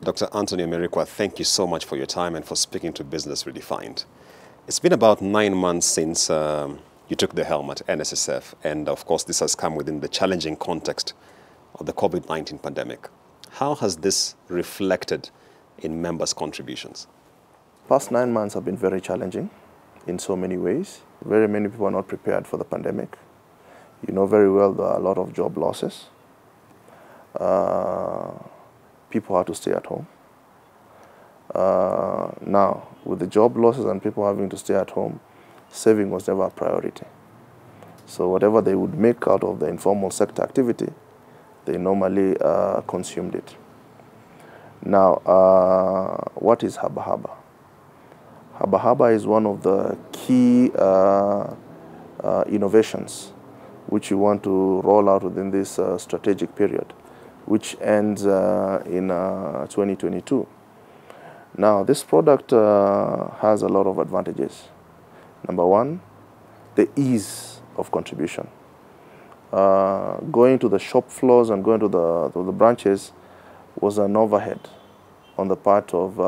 Dr. Anthony Amerikwa, thank you so much for your time and for speaking to Business Redefined. It's been about 9 months since you took the helm at NSSF, and of course this has come within the challenging context of the COVID-19 pandemic. How has this reflected in members' contributions? Past 9 months have been very challenging in so many ways. Very many people are not prepared for the pandemic. You know very well there are a lot of job losses. People had to stay at home. Now, with the job losses and people having to stay at home, saving was never a priority. So whatever they would make out of the informal sector activity, they normally consumed it. Now, what is Haba Haba? Haba Haba is one of the key innovations which we want to roll out within this strategic period, which ends in 2022. Now, this product has a lot of advantages. Number one, the ease of contribution. Going to the shop floors and going to the branches was an overhead on the part of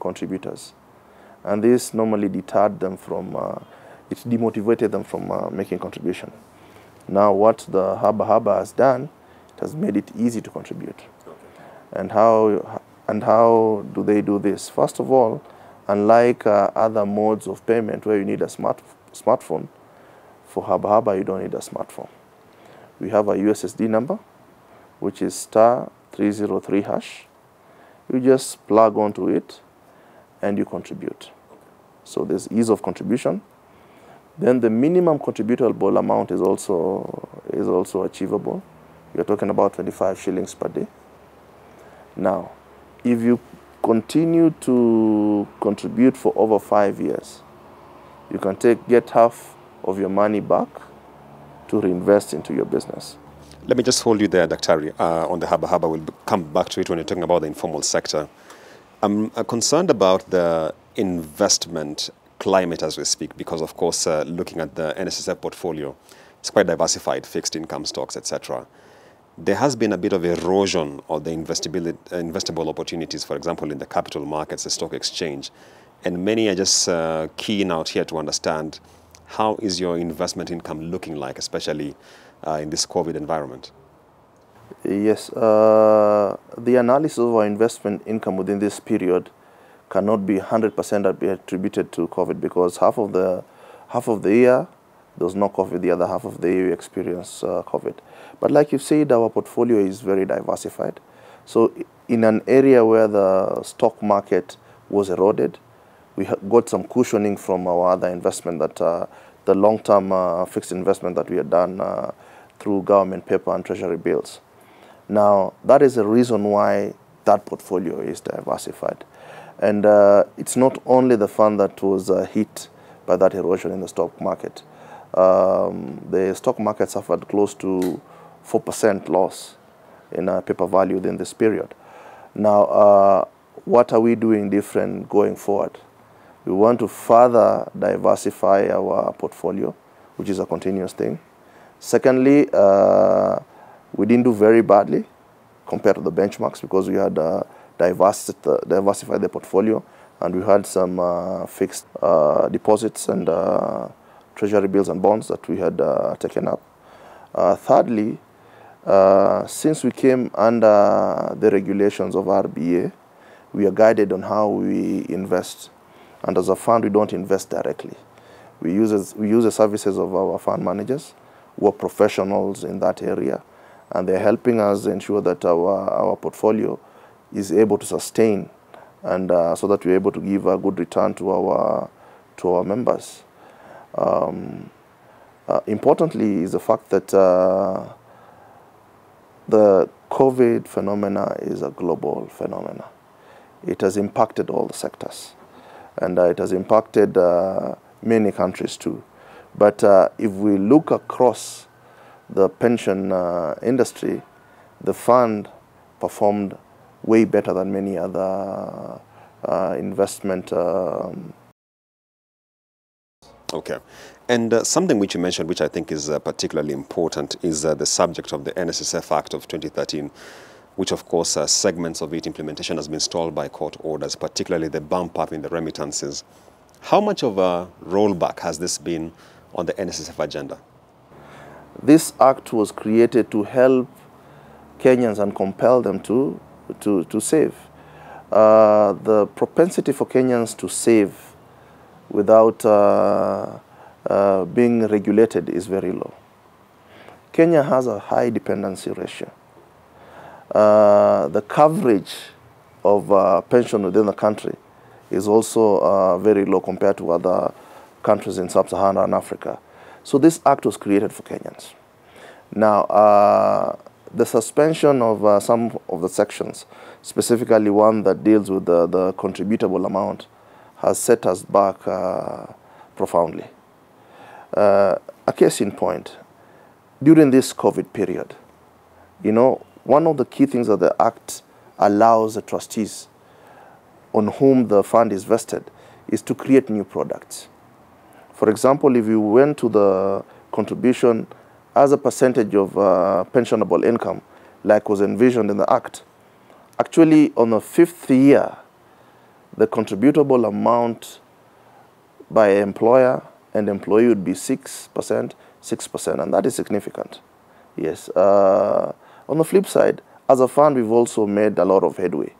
contributors. And this normally deterred them from, it demotivated them from making contribution. Now what the Haba Haba has done, it has made it easy to contribute. Okay. And how do they do this? First of all, unlike other modes of payment where you need a smartphone, for Haba Haba you don't need a smartphone. We have a USSD number, which is *303#. You just plug onto it and you contribute. So there's ease of contribution. Then the minimum contributable amount is also achievable. You're talking about 25 shillings per day. Now, if you continue to contribute for over 5 years, you can get half of your money back to reinvest into your business. Let me just hold you there, Dr. On the Haba Haba. We'll come back to it when you're talking about the informal sector. I'm concerned about the investment climate as we speak, because of course, looking at the NSSF portfolio, it's quite diversified, fixed income stocks, etc. There has been a bit of erosion of the investable opportunities, for example, in the capital markets, the stock exchange. And many are just keen out here to understand how is your investment income looking like, especially in this COVID environment? Yes, the analysis of our investment income within this period cannot be 100% attributed to COVID, because half of the year there was no COVID, the other half of the year we experienced COVID. But like you said, our portfolio is very diversified. So in an area where the stock market was eroded, we got some cushioning from our other investment, that the long-term fixed investment that we had done through government paper and treasury bills. Now, that is the reason why that portfolio is diversified. And it's not only the fund that was hit by that erosion in the stock market. The stock market suffered close to 4% loss in paper value in this period. Now, what are we doing different going forward? We want to further diversify our portfolio, which is a continuous thing. Secondly, we didn't do very badly compared to the benchmarks, because we had diversified the portfolio, and we had some fixed deposits and treasury bills and bonds that we had taken up. Thirdly, since we came under the regulations of RBA, we are guided on how we invest. And as a fund, we don't invest directly. We use the services of our fund managers, who are professionals in that area, and they're helping us ensure that our portfolio is able to sustain, and so that we're able to give a good return to our members. Importantly is the fact that the COVID phenomena is a global phenomena. It has impacted all the sectors, and it has impacted many countries too. But if we look across the pension industry, the fund performed way better than many other investment. Okay. And something which you mentioned, which I think is particularly important, is the subject of the NSSF Act of 2013. which of course segments of it implementation has been stalled by court orders, particularly the bump up in the remittances. How much of a rollback has this been on the NSSF agenda? This act was created to help Kenyans and compel them to save. The propensity for Kenyans to save without being regulated is very low. Kenya has a high dependency ratio. The coverage of pension within the country is also very low compared to other countries in sub-Saharan Africa. So this act was created for Kenyans. Now, the suspension of some of the sections, specifically one that deals with the contributable amount, has set us back profoundly. A case in point, during this COVID period, you know, one of the key things that the Act allows the trustees on whom the fund is vested is to create new products. For example, if you went to the contribution as a percentage of pensionable income, like was envisioned in the Act, actually on the 5th year, the contributable amount by employer and employee would be 6%, 6%, and that is significant. Yes. On the flip side, as a fund, we've also made a lot of headway,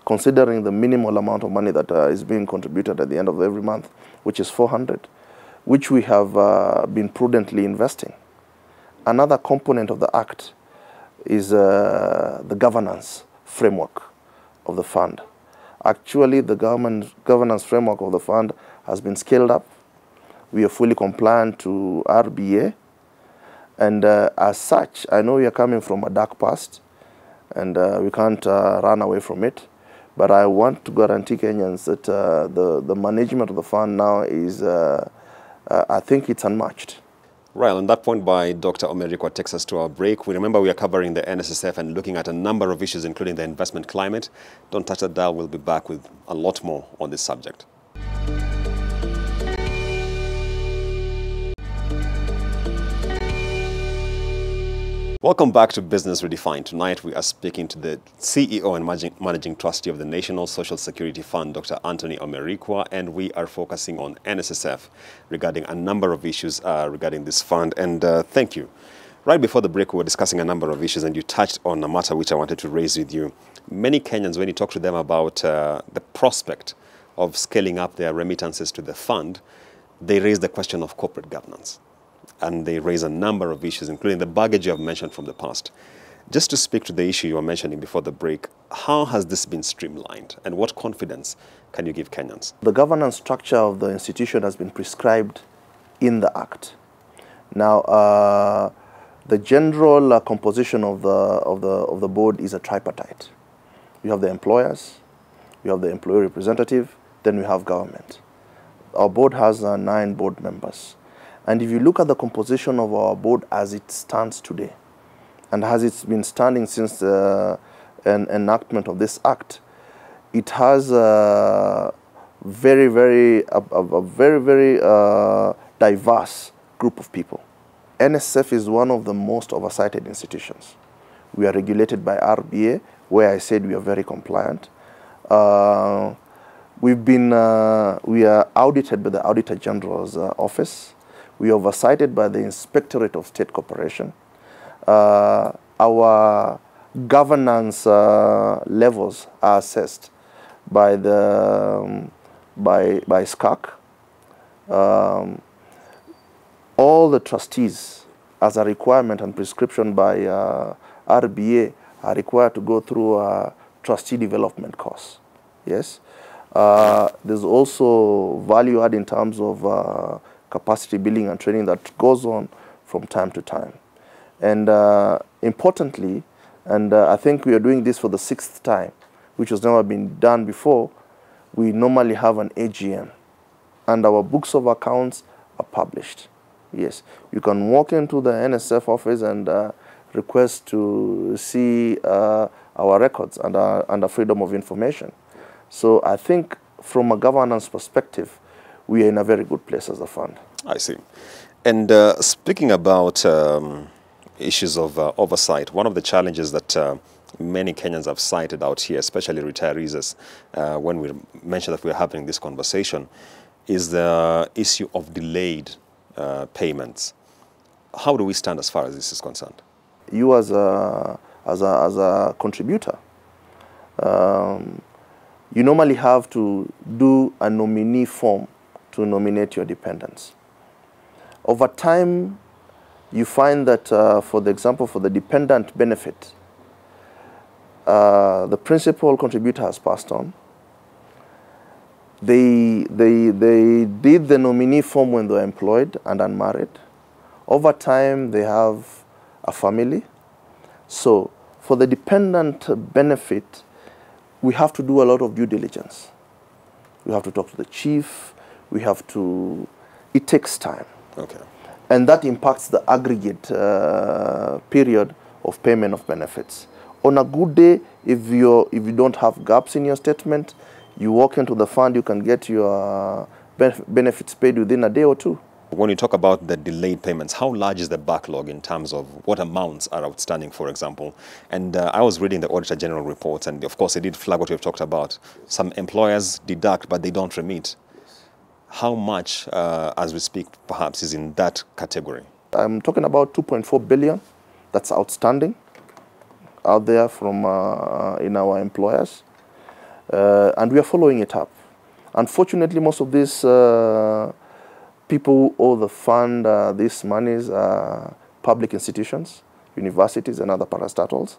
considering the minimal amount of money that is being contributed at the end of every month, which is 400, which we have been prudently investing. Another component of the Act is the governance framework of the fund. Actually, the governance framework of the fund has been scaled up. We are fully compliant to RBA. And as such, I know we are coming from a dark past, and we can't run away from it. But I want to guarantee Kenyans that the management of the fund now is, I think it's unmatched. Right, on that point by Dr. Omerikwa takes us to our break. We remember we are covering the NSSF and looking at a number of issues, including the investment climate. Don't touch that dial, we'll be back with a lot more on this subject. Welcome back to Business Redefined. Tonight we are speaking to the CEO and Managing Trustee of the National Social Security Fund, Dr. Anthony Omerikwa, and we are focusing on NSSF regarding a number of issues regarding this fund. And thank you. Right before the break, we were discussing a number of issues, and you touched on a matter which I wanted to raise with you. Many Kenyans, when you talk to them about the prospect of scaling up their remittances to the fund, they raise the question of corporate governance. And they raise a number of issues, including the baggage you have mentioned from the past. Just to speak to the issue you were mentioning before the break, how has this been streamlined, and what confidence can you give Kenyans? The governance structure of the institution has been prescribed in the Act. Now, the general composition of the board is a tripartite. You have the employers, you have the employee representative, then we have government. Our board has 9 board members. And if you look at the composition of our board as it stands today, and as it's been standing since the enactment of this Act, it has a very diverse group of people. NSSF is one of the most oversighted institutions. We are regulated by RBA, where I said we are very compliant. We are audited by the Auditor General's office. We are oversighted by the Inspectorate of State Corporation. Our governance levels are assessed by the by SCAC. All the trustees, as a requirement and prescription by RBA, are required to go through a trustee development course. Yes. There's also value add in terms of capacity building and training that goes on from time to time. And importantly, and I think we are doing this for the 6th time, which has never been done before, we normally have an AGM, and our books of accounts are published. Yes, you can walk into the NSSF office and request to see our records under freedom of information. So I think from a governance perspective, we are in a very good place as a fund. I see. And speaking about issues of oversight. One of the challenges that many Kenyans have cited out here, especially retirees, as, when we mentioned that we're having this conversation, is the issue of delayed payments. How do we stand as far as this is concerned? You as a contributor, you normally have to do a nominee form to nominate your dependents. Over time, you find that, for the example, for the dependent benefit, the principal contributor has passed on. They did the nominee form when they were employed and unmarried. Over time, they have a family. So for the dependent benefit, we have to do a lot of due diligence. We have to talk to the chief. We have to, it takes time. Okay. And that impacts the aggregate period of payment of benefits. On a good day, if you don't have gaps in your statement, you walk into the fund, you can get your benefits paid within a day or two. When you talk about the delayed payments, how large is the backlog in terms of what amounts are outstanding, for example? And I was reading the Auditor General reports, and of course, it did flag what we've talked about. Some employers deduct, but they don't remit. How much, as we speak, perhaps, is in that category? I'm talking about 2.4 billion that's outstanding out there from in our employers. And we are following it up. Unfortunately, most of these people who owe the fund these monies are public institutions, universities and other parastatals.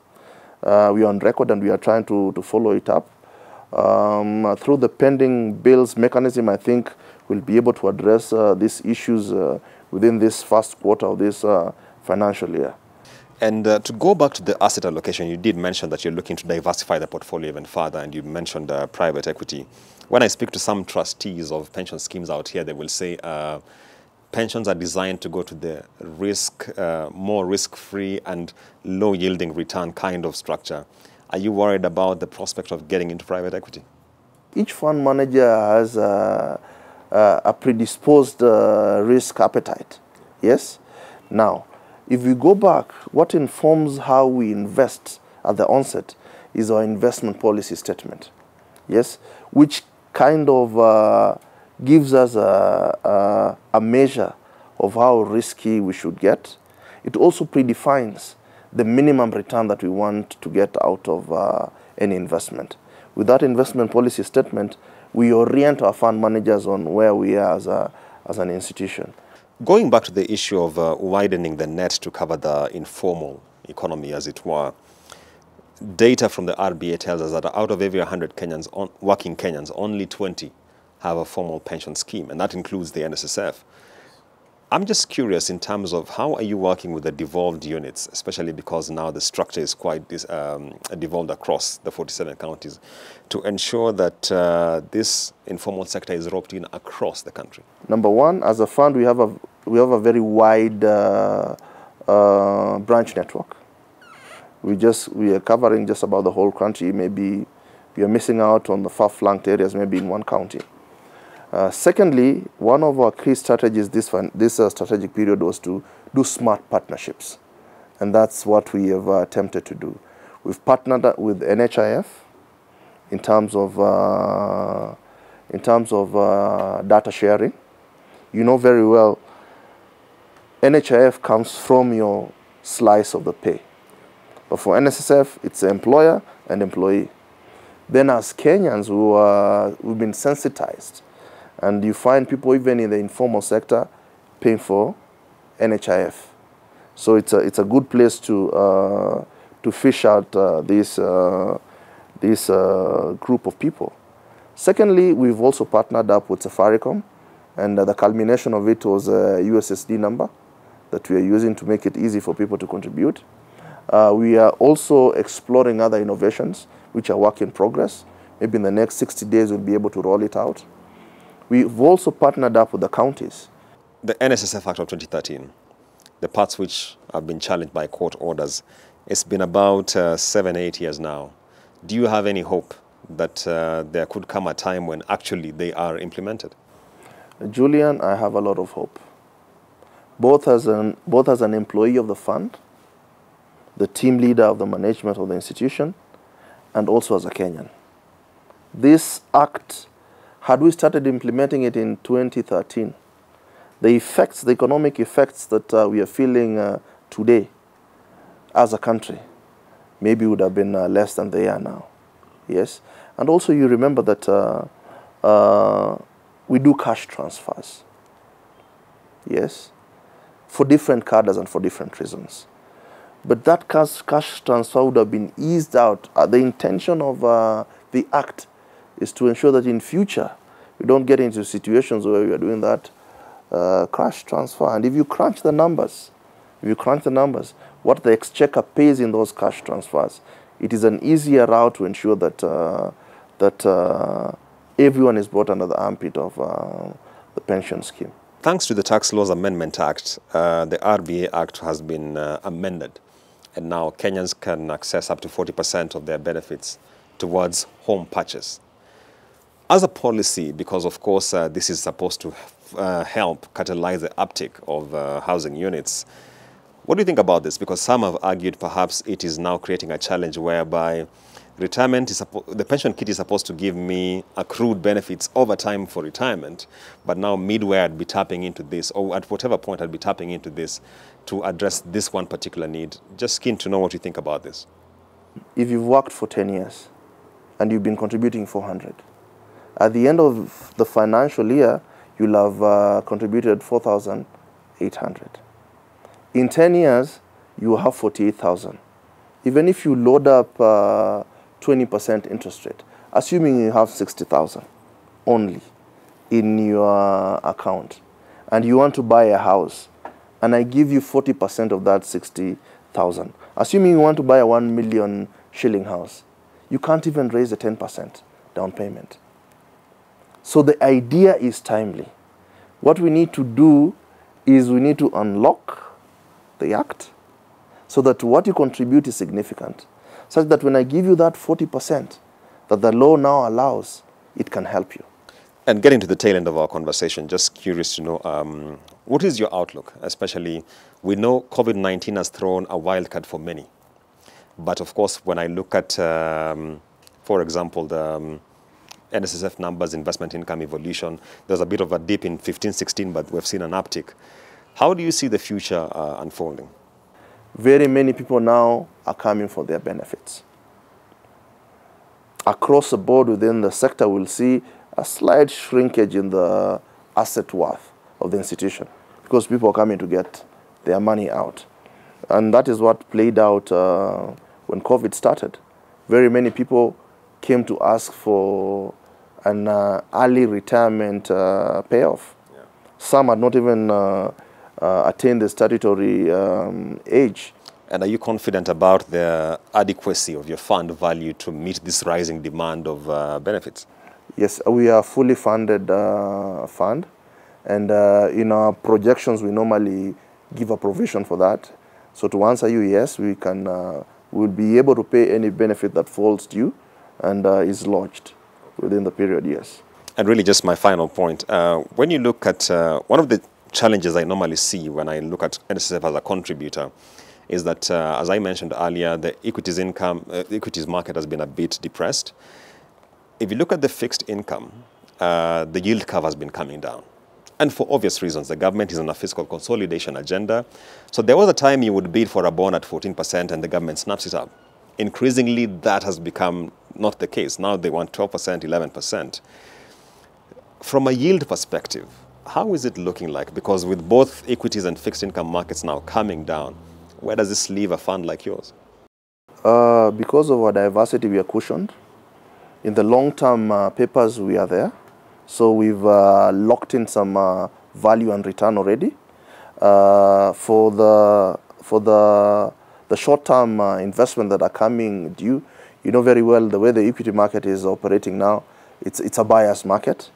We are on record and we are trying to follow it up. Through the pending bills mechanism, I think we'll be able to address these issues within this first quarter of this financial year. And to go back to the asset allocation, you did mention that you're looking to diversify the portfolio even further, and you mentioned private equity. When I speak to some trustees of pension schemes out here, they will say pensions are designed to go to the more risk-free and low-yielding return kind of structure. Are you worried about the prospect of getting into private equity? Each fund manager has a predisposed risk appetite, yes? Now, if we go back, what informs how we invest at the onset is our investment policy statement, yes, which kind of gives us a measure of how risky we should get. It also predefines the minimum return that we want to get out of any investment. With that investment policy statement, we orient our fund managers on where we are as an institution. Going back to the issue of widening the net to cover the informal economy, as it were, data from the RBA tells us that out of every 100 working Kenyans, only 20 have a formal pension scheme, and that includes the NSSF. I'm just curious in terms of how are you working with the devolved units, especially because now the structure is quite devolved across the 47 counties, to ensure that this informal sector is roped in across the country? Number one, as a fund, we have a very wide branch network. We are covering just about the whole country. Maybe we are missing out on the far-flanked areas, maybe in one county. Secondly, one of our key strategies this strategic period was to do smart partnerships, and that's what we have attempted to do. We've partnered with NHIF in terms of data sharing. You know very well, NHIF comes from your slice of the pay, but for NSSF, it's the employer and employee. Then, as Kenyans, we've been sensitized. And you find people even in the informal sector paying for NHIF. So it's a good place to fish out this group of people. Secondly, we've also partnered up with Safaricom, and the culmination of it was a USSD number that we are using to make it easy for people to contribute. We are also exploring other innovations, which are work in progress. Maybe in the next 60 days, we'll be able to roll it out. We've also partnered up with the counties. The NSSF Act of 2013, the parts which have been challenged by court orders, it's been about 7-8 years now. Do you have any hope that there could come a time when actually they are implemented? Julian, I have a lot of hope. Both as an employee of the fund the team leader of the management of the institution, and also as a Kenyan. This act, had we started implementing it in 2013, the effects, the economic effects that we are feeling today as a country, maybe would have been less than they are now. Yes, and also you remember that we do cash transfers. Yes, for different cadres and for different reasons. But that cash transfer would have been eased out. The intention of the act is to ensure that in future we don't get into situations where we are doing that cash transfer. And if you crunch the numbers, what the exchequer pays in those cash transfers, it is an easier route to ensure that everyone is brought under the armpit of the pension scheme. Thanks to the Tax Laws Amendment Act, the RBA Act has been amended, and now Kenyans can access up to 40% of their benefits towards home purchase. As a policy, because of course this is supposed to help catalyze the uptick of housing units, what do you think about this? Because some have argued perhaps it is now creating a challenge whereby retirement is the pension kit is supposed to give me accrued benefits over time for retirement, but now midway I'd be tapping into this, or at whatever point I'd be tapping into this to address this one particular need. Just keen to know what you think about this. If you've worked for 10 years and you've been contributing 400, at the end of the financial year, you'll have contributed 4,800. In 10 years, you have 48,000. Even if you load up 20% interest rate, assuming you have 60,000 only in your account, and you want to buy a house, and I give you 40% of that 60,000, assuming you want to buy a 1 million shilling house, you can't even raise a 10% down payment. So the idea is timely. What we need to do is we need to unlock the act so that what you contribute is significant, such that when I give you that 40% that the law now allows, it can help you. And getting to the tail end of our conversation, just curious to know, what is your outlook? Especially, we know COVID-19 has thrown a wildcard for many. But of course, when I look at, for example, the NSSF numbers, investment income evolution, there's a bit of a dip in 15-16, but we've seen an uptick. How do you see the future unfolding? Very many people now are coming for their benefits. Across the board within the sector, we'll see a slight shrinkage in the asset worth of the institution because people are coming to get their money out. And that is what played out when COVID started. Very many people came to ask for an early retirement payoff. Yeah. Some had not even attained the statutory age. And are you confident about the adequacy of your fund value to meet this rising demand of benefits? Yes, we are fully funded fund, and in our projections we normally give a provision for that. So to answer you, yes, we can. We'll be able to pay any benefit that falls due and is lodged within the period, yes. And really just my final point, when you look at one of the challenges I normally see when I look at NSSF as a contributor is that, as I mentioned earlier, the equities income, equities market has been a bit depressed. If you look at the fixed income, the yield curve has been coming down. And for obvious reasons, the government is on a fiscal consolidation agenda. So there was a time you would bid for a bond at 14% and the government snaps it up. Increasingly, that has become not the case. Now they want 12%, 11%. From a yield perspective, how is it looking like? Because with both equities and fixed income markets now coming down, where does this leave a fund like yours? Because of our diversity, we are cushioned. In the long-term papers, we are there. So we've locked in some value and return already. For the short-term investment that are coming due, you know very well the way the equity market is operating now, it's a buyer's market.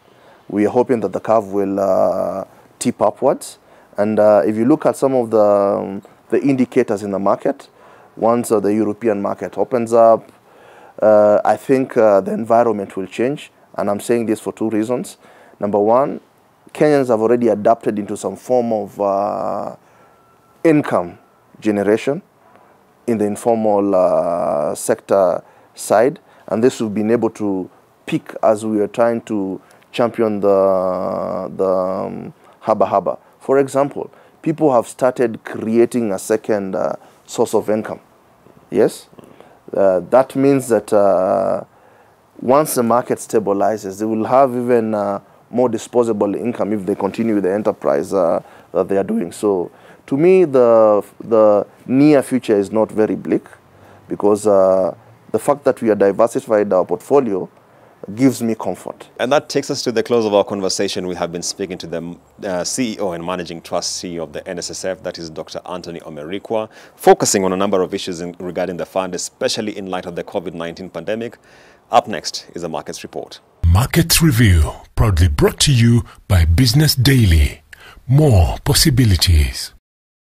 We are hoping that the curve will tip upwards. And if you look at some of the indicators in the market, once the European market opens up, I think the environment will change. And I'm saying this for two reasons. Number one, Kenyans have already adapted into some form of income generation in the informal sector side, and this we've been able to pick as we are trying to champion the haba. For example, people have started creating a second source of income. Yes, that means that once the market stabilizes, they will have even more disposable income if they continue the enterprise that they are doing. So, to me, the near future is not very bleak, because the fact that we are diversified our portfolio gives me comfort. And that takes us to the close of our conversation. We have been speaking to the CEO and Managing Trustee of the NSSF, that is Dr. Anthony Omerikwa, focusing on a number of issues regarding the fund, especially in light of the COVID-19 pandemic. Up next is the Markets Report. Markets Review, proudly brought to you by Business Daily. More possibilities.